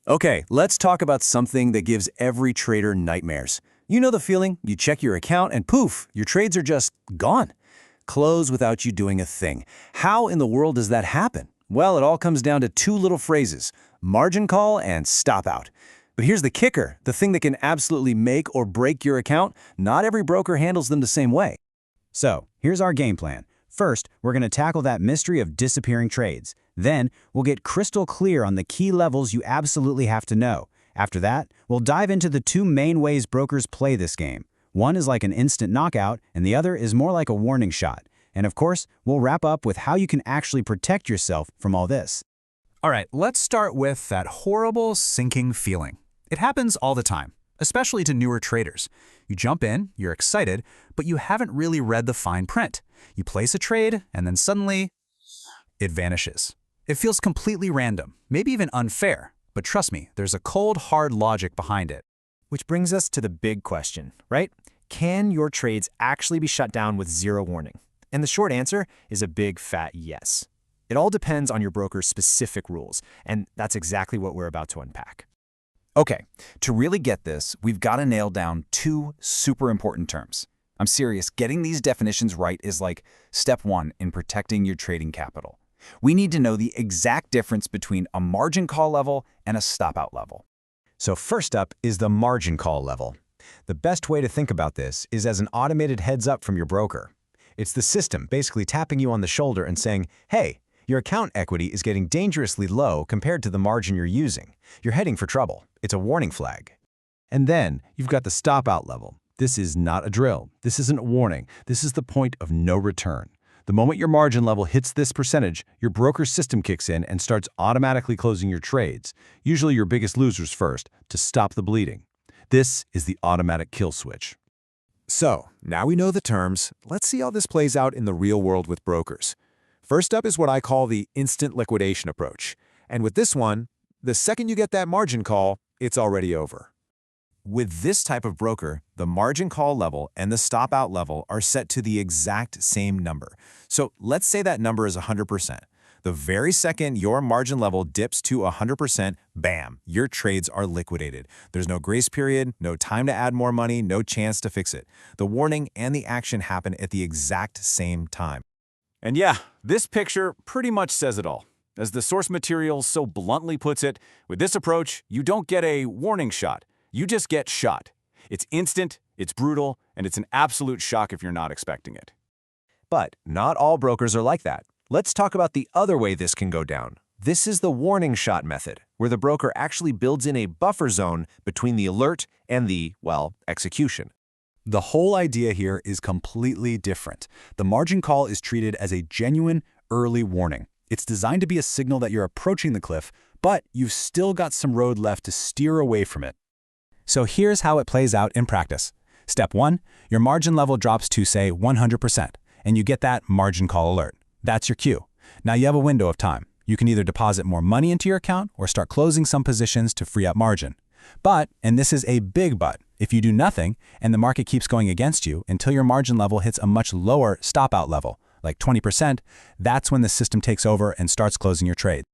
Okay, let's talk about something that gives every trader nightmares. You know the feeling, you check your account and poof, your trades are just gone. Close without you doing a thing. How in the world does that happen? Well, it all comes down to two little phrases, margin call and stop out. But here's the kicker, the thing that can absolutely make or break your account, not every broker handles them the same way. So, here's our game plan. First, we're going to tackle that mystery of disappearing trades. Then, we'll get crystal clear on the key levels you absolutely have to know. After that, we'll dive into the two main ways brokers play this game. One is like an instant knockout, and the other is more like a warning shot. And of course, we'll wrap up with how you can actually protect yourself from all this. All right, let's start with that horrible sinking feeling. It happens all the time, especially to newer traders. You jump in, you're excited, but you haven't really read the fine print. You place a trade, and then suddenly, it vanishes. It feels completely random, maybe even unfair. But trust me, there's a cold, hard logic behind it. Which brings us to the big question, right? Can your trades actually be shut down with zero warning? And the short answer is a big fat yes. It all depends on your broker's specific rules, and that's exactly what we're about to unpack. Okay, to really get this, we've got to nail down two super important terms. I'm serious, getting these definitions right is like step one in protecting your trading capital. We need to know the exact difference between a margin call level and a stop-out level. So first up is the margin call level. The best way to think about this is as an automated heads-up from your broker. It's the system basically tapping you on the shoulder and saying, hey, your account equity is getting dangerously low compared to the margin you're using. You're heading for trouble. It's a warning flag. And then you've got the stop-out level. This is not a drill. This isn't a warning. This is the point of no return. The moment your margin level hits this percentage, your broker's system kicks in and starts automatically closing your trades, usually your biggest losers first, to stop the bleeding. This is the automatic kill switch. So, now we know the terms, let's see how this plays out in the real world with brokers. First up is what I call the instant liquidation approach. And with this one, the second you get that margin call, it's already over. With this type of broker, the margin call level and the stop-out level are set to the exact same number. So let's say that number is 100%. The very second your margin level dips to 100%, bam, your trades are liquidated. There's no grace period, no time to add more money, no chance to fix it. The warning and the action happen at the exact same time. And yeah, this picture pretty much says it all. As the source material so bluntly puts it, with this approach, you don't get a warning shot. You just get shot. It's instant, it's brutal, and it's an absolute shock if you're not expecting it. But not all brokers are like that. Let's talk about the other way this can go down. This is the warning shot method, where the broker actually builds in a buffer zone between the alert and the, well, execution. The whole idea here is completely different. The margin call is treated as a genuine early warning. It's designed to be a signal that you're approaching the cliff, but you've still got some road left to steer away from it. So here's how it plays out in practice. Step 1, your margin level drops to, say, 100%, and you get that margin call alert. That's your cue. Now you have a window of time. You can either deposit more money into your account or start closing some positions to free up margin. But, and this is a big but, if you do nothing and the market keeps going against you until your margin level hits a much lower stop-out level, like 20%, that's when the system takes over and starts closing your trade.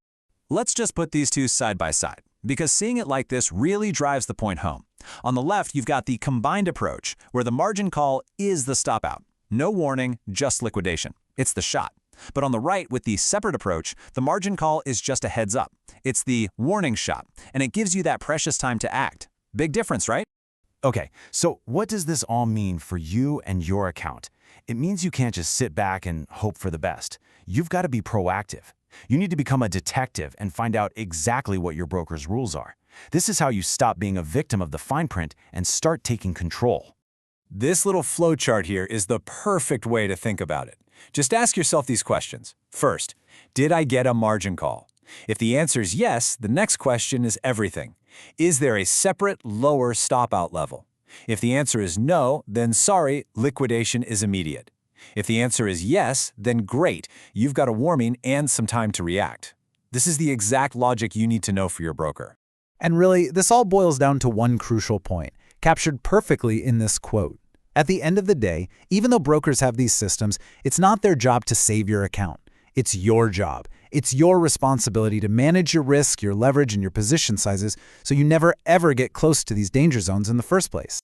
Let's just put these two side by side, because seeing it like this really drives the point home. On the left, you've got the combined approach, where the margin call is the stop-out. No warning, just liquidation. It's the shot. But on the right, with the separate approach, the margin call is just a heads up. It's the warning shot, and it gives you that precious time to act. Big difference, right? Okay, so what does this all mean for you and your account? It means you can't just sit back and hope for the best. You've got to be proactive. You need to become a detective and find out exactly what your broker's rules are. This is how you stop being a victim of the fine print and start taking control. This little flowchart here is the perfect way to think about it. Just ask yourself these questions. First, did I get a margin call? If the answer is yes, the next question is everything. Is there a separate lower stop-out level? If the answer is no, then sorry, liquidation is immediate. If the answer is yes, then great, you've got a warning and some time to react. This is the exact logic you need to know for your broker. And really, this all boils down to one crucial point, captured perfectly in this quote. At the end of the day, even though brokers have these systems, it's not their job to save your account. It's your job. It's your responsibility to manage your risk, your leverage, and your position sizes so you never ever get close to these danger zones in the first place.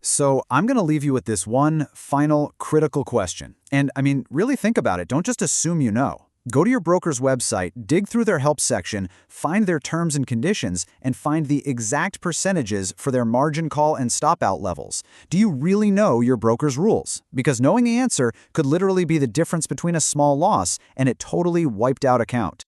So I'm going to leave you with this one final critical question. And I mean, really think about it. Don't just assume you know. Go to your broker's website, dig through their help section, find their terms and conditions, and find the exact percentages for their margin call and stop out levels. Do you really know your broker's rules? Because knowing the answer could literally be the difference between a small loss and a totally wiped out account.